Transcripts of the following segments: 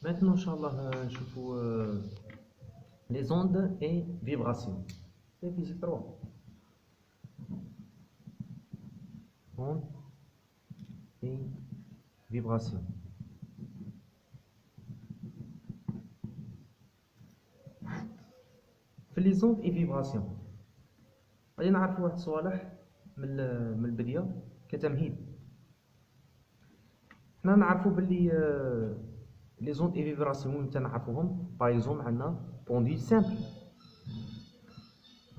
Maintenant, Inch'Allah, je vous les ondes et vibrations. C'est physique 3. Ondes et vibrations. في لي زوند اي فيبراسيون غادي نعرفوا واحد الصوالح من البدايه كتمهيد. حنا نعرفوا باللي لي زوند اي فيبراسيون متى نعرفوهم. باغ اكزومبل عندنا بونديل سامبل،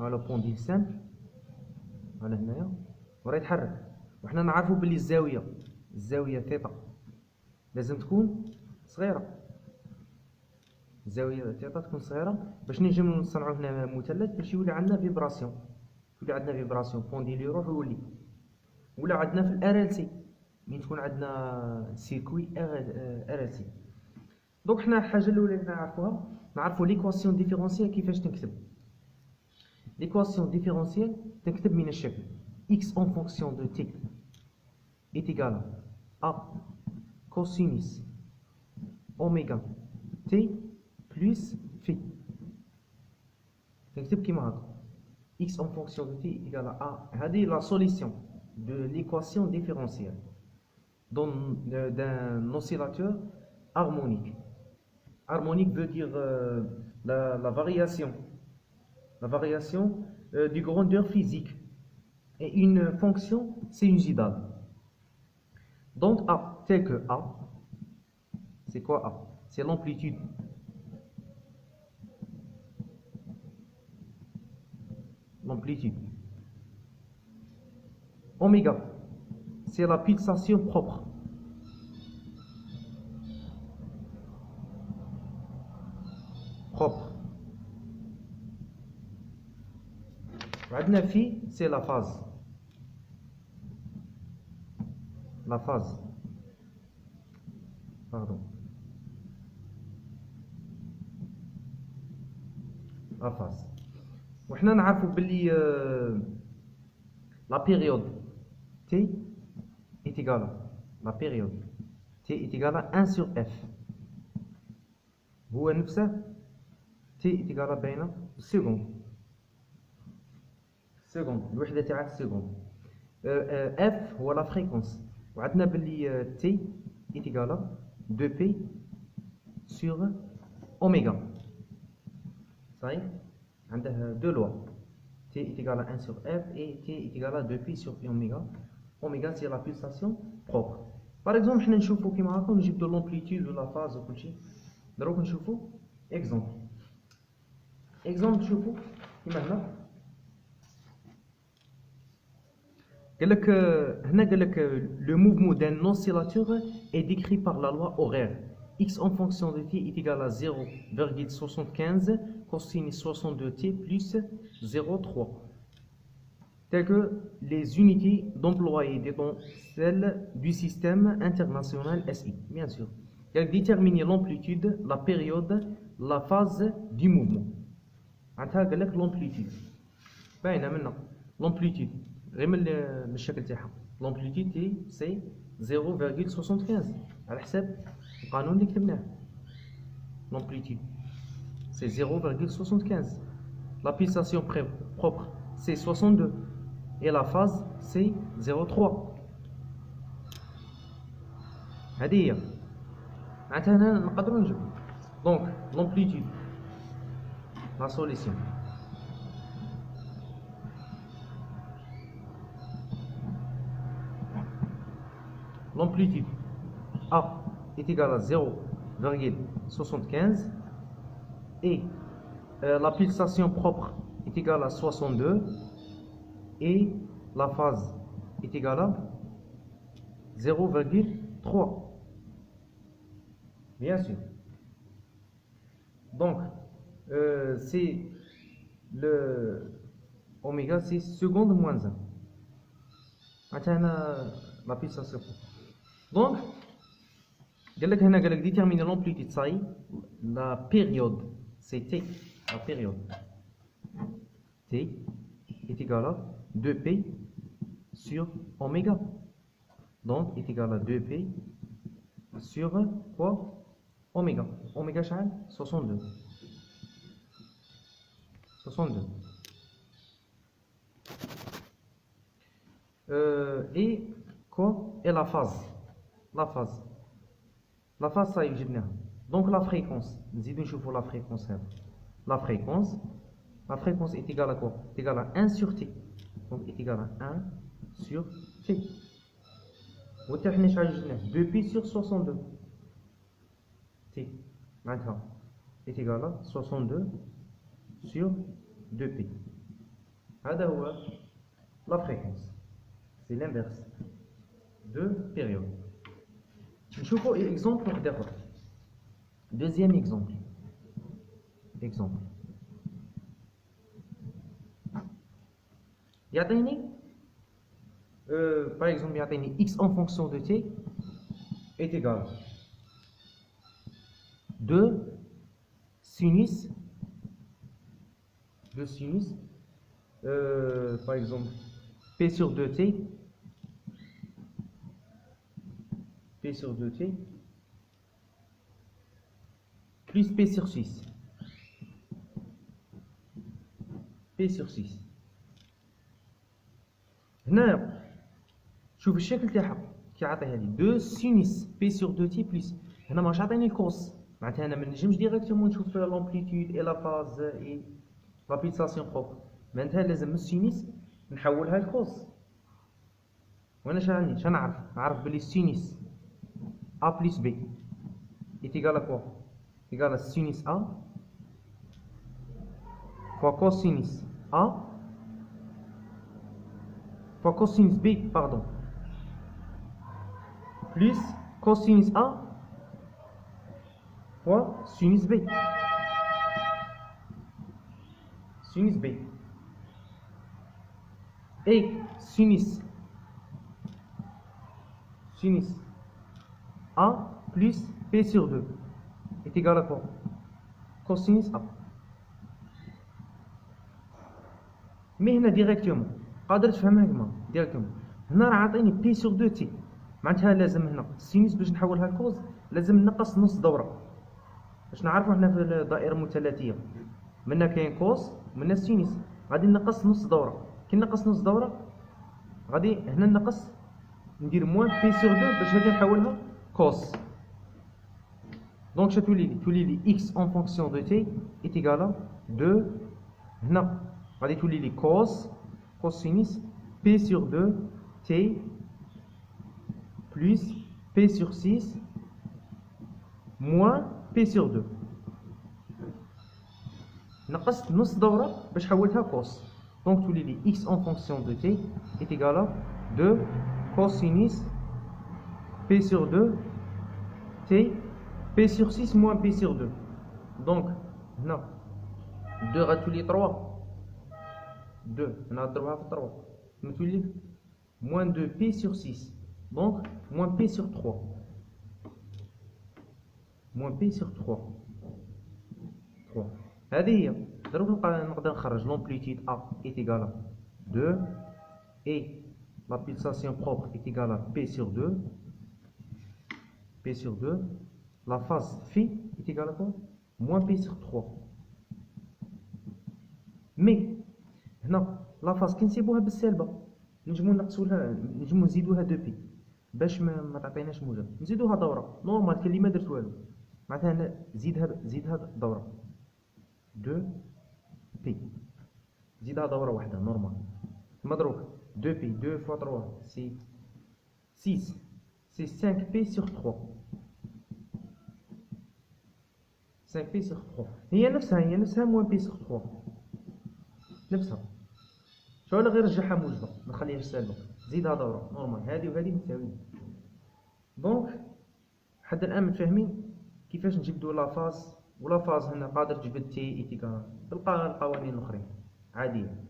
هذا بونديل سامبل هذا هنايا وراه يتحرك، وحنا نعرفوا باللي الزاويه ثيتا لازم تكون صغيره. الزاويه ثيتا تكون صغيره باش نجيو نصنعوا هنا مثلث باش يولي عندنا فيبراسيون. بونديل يروح ويولي. ولا عندنا في الار ال سي مين تكون عندنا سيركوي ار ال سي. دونك حنا الحاجه الاولى اللي نعرفوا ليكواسيون ديفيرونسيال. كيفاش تنكتب ليكواسيون ديفيرونسيال؟ تنكتب من الشكل x en fonction de t est égal à cosinus oméga t plus phi. تكتب كيما هكا x en fonction de t est égal à هذه la solution de l'équation différentielle d'un oscillateur harmonique. Harmonique veut dire la variation du grandeur physique, et une fonction sinusoïdale. Donc A, tel que A, c'est quoi A? C'est l'amplitude. Oméga, c'est la pulsation propre. عندنا phi, c'est la phase. Pardon. La phase. وحنا نعرفوا باللي la période t est égale à 1 sur f. هو نفسه t est égale بين السكوند الوحده تاع السكوند. f هو لا فريكونس، وعندنا باللي t est égale à 2p sur oméga. صحيح عنده deux lois. t est égal à 1 sur f et t est égal à 2p sur oméga. Oméga c'est la pulsation propre. Par exemple حنا نشوفوا كيما هكا نجيبوا l'amplitude ولا phase وكل شيء. دروك نشوفوا exemple نشوفوا كيما هنا قال لك le mouvement d'un oscillateur est décrit par la loi horaire x en fonction de t est égal à 0,75 cosinus 62t plus 0,3, telles que les unités d'employés étant celles du système international SI, bien sûr. Il déterminer l'amplitude, la période, la phase du mouvement. قال لك l'amplitude باينه منا l'amplitude غير من الشكل تاعها. l'amplitude c'est 0,75 على حساب القانون اللي كتبناه. l'amplitude c'est 0,75. La pulsation propre c'est 62 et la phase c'est 0,3. هذه هي معناتها هنا نقدروا نجيب. donc l'amplitude la solution l'amplitude A est égale à 0,75 et la pulsation propre est égale à 62 et la phase est égale à 0,3. Bien sûr. Donc, c'est le oméga, c'est seconde moins 1. Maintenant, la pulsation. Donc, قال لك déterminer l'amplitude, ça y est, la période, c'est t, la période. T est égal à 2p sur oméga. Donc, est égal à 2p sur quoi? اوميغا. اوميغا شحال؟ 62. 62. Et quoi? Et la phase. La phase. La phase, ça y est, جبناها. Donc la fréquence. نزيدو نشوفو la fréquence هذا. La fréquence. La fréquence est égale à quoi? Est égale à 1 sur t. Donc est égale à 1 sur t. وتا حنا شحال جبناه؟ 2p sur 62. T. معناتها est égal à 62 sur 2p. هذا هو la fréquence. C'est l'inverse de période. نشوفوا exemple واحد اخر. Deuxième exemple. Exemple. يعطيني par exemple يعطيني x en fonction de t est égal 2 sinus par exemple p sur 2t plus p sur 6 هنا شوف الشكل تاعها كيعطيها لي 2 سينيس بي سور 2 تي بلس هنا ماش عطيني الكوس معناتها انا ما نجمش ديريكتومون نشوف لامبليتود اي لا فاز اي لا بيلساسيون بروبر معناتها لازم السينيس نحولها لكوس وانا شنو نعرف بلي السينيس ا بلس بي ايتيغال كوا ايغال السينيس ا فوا كوسينيس ا fois cosinus B, pardon, plus cosinus A fois sinus B. Sinus B. Et sinus A plus P sur 2 est égal à quoi? Cosinus A. Mais هنا directement قادر تفهمها كما ديريكتومون هنا راه عاطيني بي سور 2 تي معناتها لازم هنا السينوس باش نحولها لكوز لازم نقص نص دوره باش نعرفوا حنا في الدائره المثلثيه منا كاين كوس ومنا السينوس غادي نقص نص دوره كي نقص نص دوره غادي هنا نقص ندير موان بي سور 2 باش هادي نحولها كوس دونك شنو تولي لي اكس اون فونكسيون دو تي ايت ايغال 2 هنا غادي تولي لي كوس cosinus P sur 2 T plus P sur 6 moins P sur 2 نقصت نص دورة باش حولتها كوس دونك تولي لي x en fonction de t est égal à 2 cosinus P sur 2 T P sur 6 moins P sur 2 دونك هنا 2 غتولي 3 2 نضربها في 3 نتولي moins 2p sur 6 donc moins p sur 3 moins p sur 3 هذه هي دروك نقدر نخرج l'amplitude A est égal à 2 et la pulsation propre est égale à p sur 2 la phase phi est égale à quoi? moins p sur 3 mais هنا لافاز كي نسيبوها بالسالبه نجمو نقصولها نجمو نزيدوها 2 بي باش ما تعطيناش موجب نزيدوها دوره نورمال كلي ما درت والو معناتها هنا زيدها دوره 2 بي زيدها دوره واحده نورمال مضروب 2 بي 2 فوا 3 سي 6 سي 5 بي سور 3 5 بي سور 3 هي نفسها موان بي سور 3 نفسها شو غير رجعها موجبه ما نخليهاش سالبه زيدها دوره نورمال هذه وهذه متساويين دونك حد الان متفاهمين كيفاش نجبدوا لافاز ولا فاز هنا قادر تجبد تي ايتيكال بالقوانين الاخرين عاديه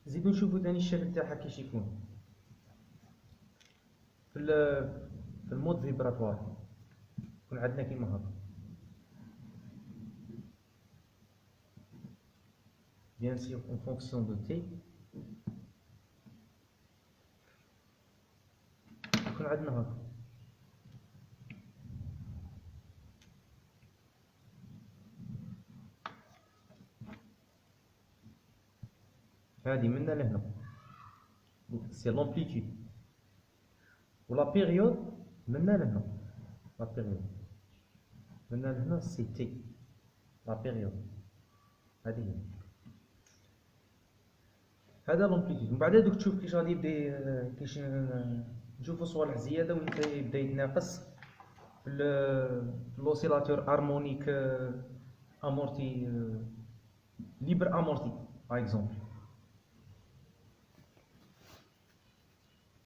نزيدو نشوفو ثاني الشكل تاعها كيش يكون في المود فيبراتوار يكون عندنا كيما هكا bien sûr en fonction de t يكون عندنا هكا هذه من هنا لهنا سي لامبليتود. ولا بيريود من هنا لهنا، لا بيريود من هنا لهنا سي تي، لا بيريود هذه هي. هذا لامبليتود. من بعد دوك تشوف كيش غادي يبدا كيش نشوفو صوالح زياده وين يبدا يتناقص في لوسيلاتور هارمونيك امورتي ليبر امورتي باغ اكزومبل.